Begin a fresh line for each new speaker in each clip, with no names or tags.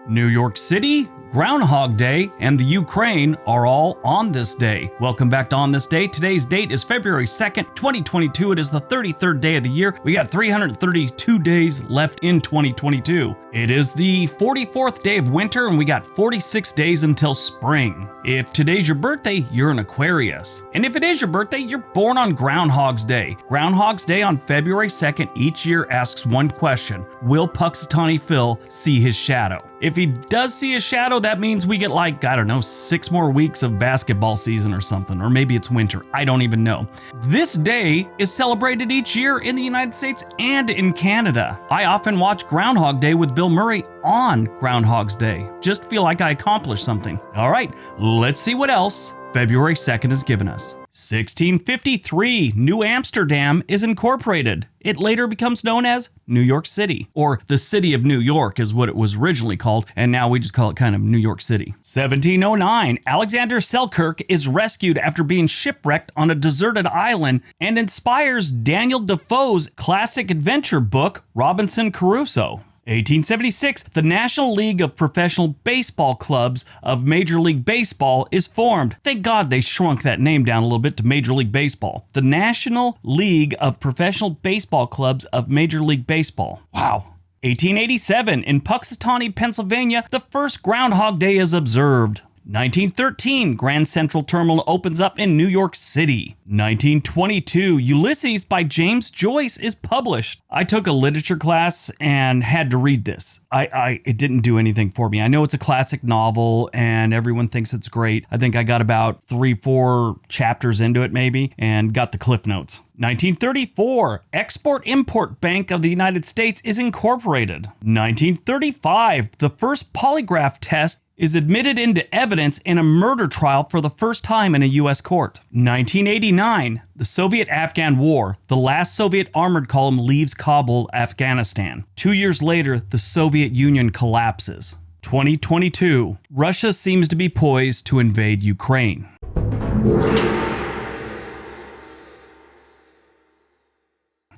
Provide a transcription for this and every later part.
New York City, Groundhog Day, and the Ukraine are all on this day. Welcome back to On This Day. Today's date is February 2nd, 2022. It is the 33rd day of the year. We got 332 days left in 2022. It is the 44th day of winter, and we got 46 days until spring. If today's your birthday, you're an Aquarius. And if it is your birthday, you're born on Groundhog's Day. Groundhog's Day on February 2nd each year asks one question: will Punxsutawney Phil see his shadow? If he does see a shadow, that means we get 6 more weeks of basketball season or something. Or maybe it's winter. I don't even know. This day is celebrated each year in the United States and in Canada. I often watch Groundhog Day with Bill Murray on Groundhog's Day. Just feel like I accomplished something. All right, let's see what else February 2nd has given us. 1653, New Amsterdam is incorporated. It later becomes known as New York City, or the City of New York is what it was originally called, and now we just call it kind of New York City. 1709, Alexander Selkirk is rescued after being shipwrecked on a deserted island and inspires Daniel Defoe's classic adventure book, Robinson Crusoe. 1876, the National League of Professional Baseball Clubs of Major League Baseball is formed. Thank God they shrunk that name down a little bit to Major League Baseball. The National League of Professional Baseball Clubs of Major League Baseball. Wow. 1887, in Punxsutawney, Pennsylvania, the first Groundhog Day is observed. 1913, Grand Central Terminal opens up in New York City. 1922, Ulysses by James Joyce is published. I took a literature class and had to read this. It didn't do anything for me. I know it's a classic novel and everyone thinks it's great. I think I got about 3-4 chapters into it maybe and got the Cliff Notes. 1934, Export-Import Bank of the United States is incorporated. 1935, the first polygraph test is admitted into evidence in a murder trial for the first time in a U.S. court. 1989, the Soviet-Afghan War. The last Soviet armored column leaves Kabul, Afghanistan. 2 years later, the Soviet Union collapses. 2022, Russia seems to be poised to invade Ukraine.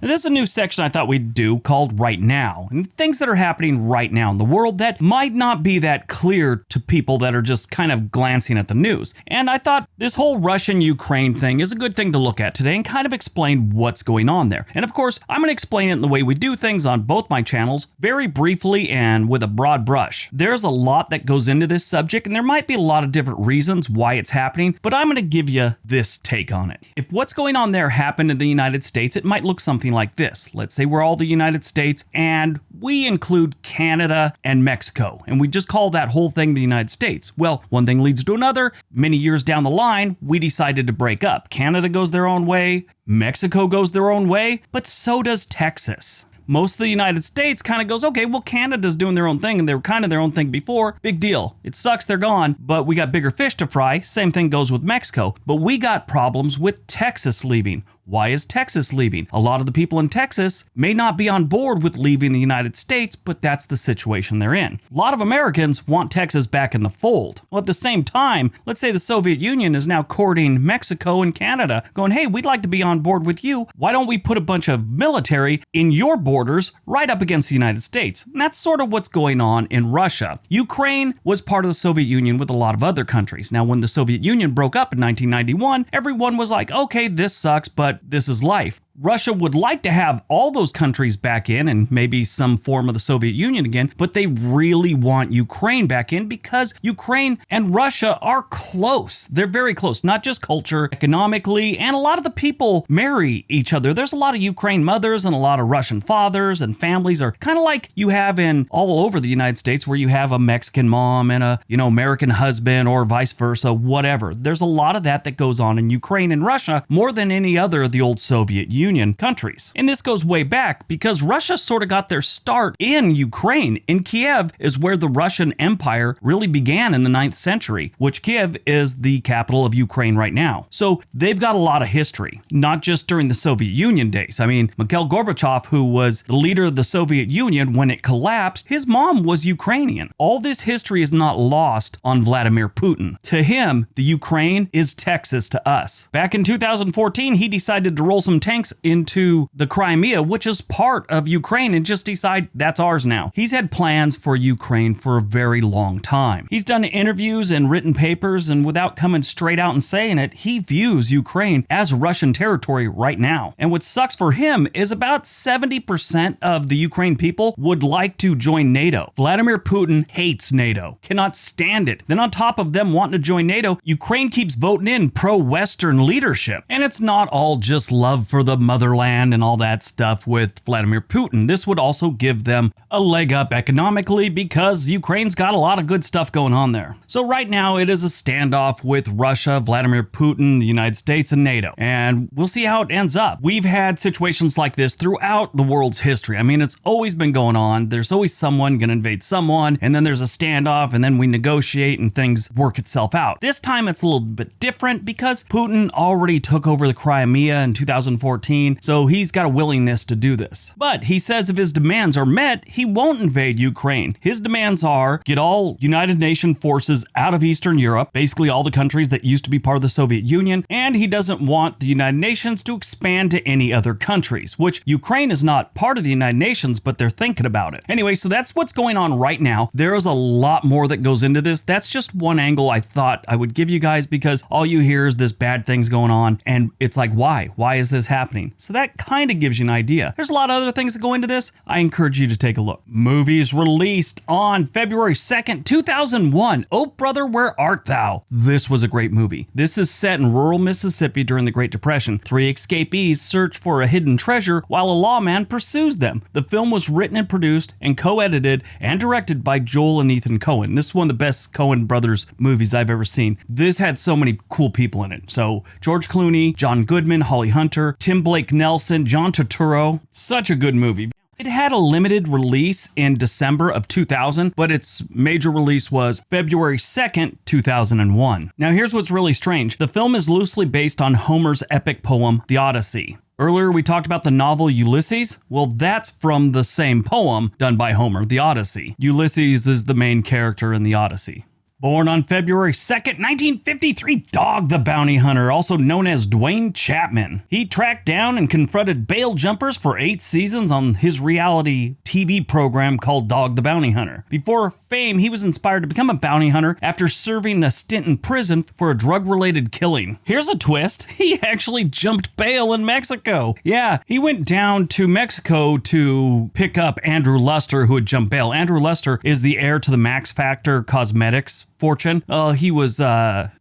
And this is a new section I thought we'd do called Right Now, and things that are happening right now in the world that might not be that clear to people that are just kind of glancing at the news. And I thought this whole Russian-Ukraine thing is a good thing to look at today and kind of explain what's going on there. And of course, I'm going to explain it in the way we do things on both my channels, very briefly and with a broad brush. There's a lot that goes into this subject, and there might be a lot of different reasons why it's happening, but I'm going to give you this take on it. If what's going on there happened in the United States, it might look something like this. Let's say we're all the United States and we include Canada and Mexico, and we just call that whole thing the United States. Well, one thing leads to another. Many years down the line, we decided to break up. Canada goes their own way, Mexico goes their own way, but so does Texas. Most of the United States kind of goes, okay, well, Canada's doing their own thing, and they were kind of their own thing before. Big deal. It sucks they're gone, but we got bigger fish to fry. Same thing goes with Mexico. But we got problems with Texas leaving. Why is Texas leaving? A lot of the people in Texas may not be on board with leaving the United States, but that's the situation they're in. A lot of Americans want Texas back in the fold. Well, at the same time, let's say the Soviet Union is now courting Mexico and Canada, going, hey, we'd like to be on board with you. Why don't we put a bunch of military in your borders right up against the United States? And that's sort of what's going on in Russia. Ukraine was part of the Soviet Union with a lot of other countries. Now, when the Soviet Union broke up in 1991, everyone was like, okay, this sucks, but this is life. Russia would like to have all those countries back in and maybe some form of the Soviet Union again, but they really want Ukraine back in because Ukraine and Russia are close. They're very close, not just culture, economically, and a lot of the people marry each other. There's a lot of Ukraine mothers and a lot of Russian fathers, and families are kind of like you have in all over the United States where you have a Mexican mom and a, American husband or vice versa, whatever. There's a lot of that goes on in Ukraine and Russia more than any other of the old Soviet Union countries. And this goes way back because Russia sort of got their start in Ukraine. In Kiev is where the Russian Empire really began in the 9th century, which Kiev is the capital of Ukraine right now. So they've got a lot of history, not just during the Soviet Union days. I mean, Mikhail Gorbachev, who was the leader of the Soviet Union when it collapsed, his mom was Ukrainian. All this history is not lost on Vladimir Putin. To him, the Ukraine is Texas to us. Back in 2014, he decided to roll some tanks into the Crimea, which is part of Ukraine, and just decide that's ours now. He's had plans for Ukraine for a very long time. He's done interviews and written papers, and without coming straight out and saying it, he views Ukraine as Russian territory right now. And what sucks for him is about 70% of the Ukraine people would like to join NATO. Vladimir Putin hates NATO, cannot stand it. Then on top of them wanting to join NATO, Ukraine keeps voting in pro-Western leadership. And it's not all just love for the motherland and all that stuff with Vladimir Putin. This would also give them a leg up economically because Ukraine's got a lot of good stuff going on there. So right now it is a standoff with Russia, Vladimir Putin, the United States, and NATO. And we'll see how it ends up. We've had situations like this throughout the world's history. I mean, it's always been going on. There's always someone going to invade someone, and then there's a standoff, and then we negotiate and things work itself out. This time it's a little bit different because Putin already took over the Crimea in 2014, so he's got a willingness to do this. But he says if his demands are met, he won't invade Ukraine. His demands are get all United Nations forces out of Eastern Europe, basically all the countries that used to be part of the Soviet Union, and he doesn't want the United Nations to expand to any other countries, which Ukraine is not part of the United Nations, but they're thinking about it. Anyway, so that's what's going on right now. There is a lot more that goes into this. That's just one angle I thought I would give you guys because all you hear is this bad things going on, and it's like, why? Why is this happening? So that kind of gives you an idea. There's a lot of other things that go into this. I encourage you to take a look. Movies released on February 2nd, 2001. Oh, Brother, Where Art Thou? This was a great movie. This is set in rural Mississippi during the Great Depression. 3 escapees search for a hidden treasure while a lawman pursues them. The film was written and produced and co-edited and directed by Joel and Ethan Coen. This is one of the best Coen brothers movies I've ever seen. This had so many cool people in it. So George Clooney, John Goodman, Holly Hunter, Tim Blake Nelson, John Turturro. Such a good movie. It had a limited release in December of 2000, but its major release was February 2nd, 2001. Now here's what's really strange. The film is loosely based on Homer's epic poem, The Odyssey. Earlier we talked about the novel Ulysses. Well, that's from the same poem done by Homer, The Odyssey. Ulysses is the main character in The Odyssey. Born on February 2nd, 1953, Dog the Bounty Hunter, also known as Dwayne Chapman. He tracked down and confronted bail jumpers for 8 seasons on his reality TV program called Dog the Bounty Hunter. Before fame, he was inspired to become a bounty hunter after serving a stint in prison for a drug-related killing. Here's a twist. He actually jumped bail in Mexico. Yeah, he went down to Mexico to pick up Andrew Luster, who had jumped bail. Andrew Luster is the heir to the Max Factor Cosmetics fortune. He was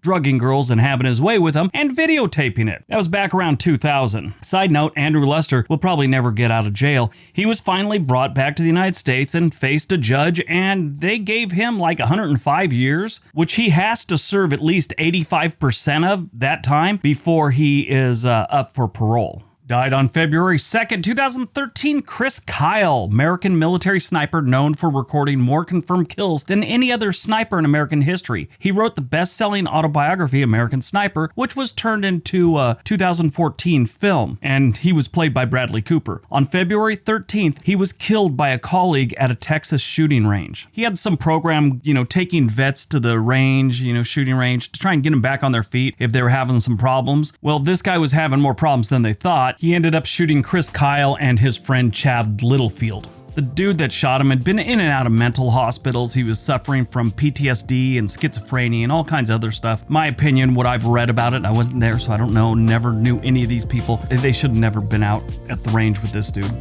drugging girls and having his way with them and videotaping it. That was back around 2000. Side note, Andrew Luster will probably never get out of jail. He was finally brought back to the United States and faced a judge, and they gave him like 105 years, which he has to serve at least 85% of that time before he is up for parole. Died on February 2nd, 2013, Chris Kyle, American military sniper known for recording more confirmed kills than any other sniper in American history. He wrote the best-selling autobiography, American Sniper, which was turned into a 2014 film, and he was played by Bradley Cooper. On February 13th, he was killed by a colleague at a Texas shooting range. He had some program, taking vets to the range, shooting range, to try and get them back on their feet if they were having some problems. Well, this guy was having more problems than they thought. He ended up shooting Chris Kyle and his friend Chad Littlefield. The dude that shot him had been in and out of mental hospitals. He was suffering from PTSD and schizophrenia and all kinds of other stuff. My opinion, what I've read about it, I wasn't there, so I don't know, never knew any of these people. They should have never been out at the range with this dude.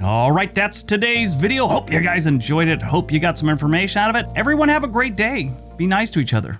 All right, that's today's video. Hope you guys enjoyed it. Hope you got some information out of it. Everyone have a great day. Be nice to each other.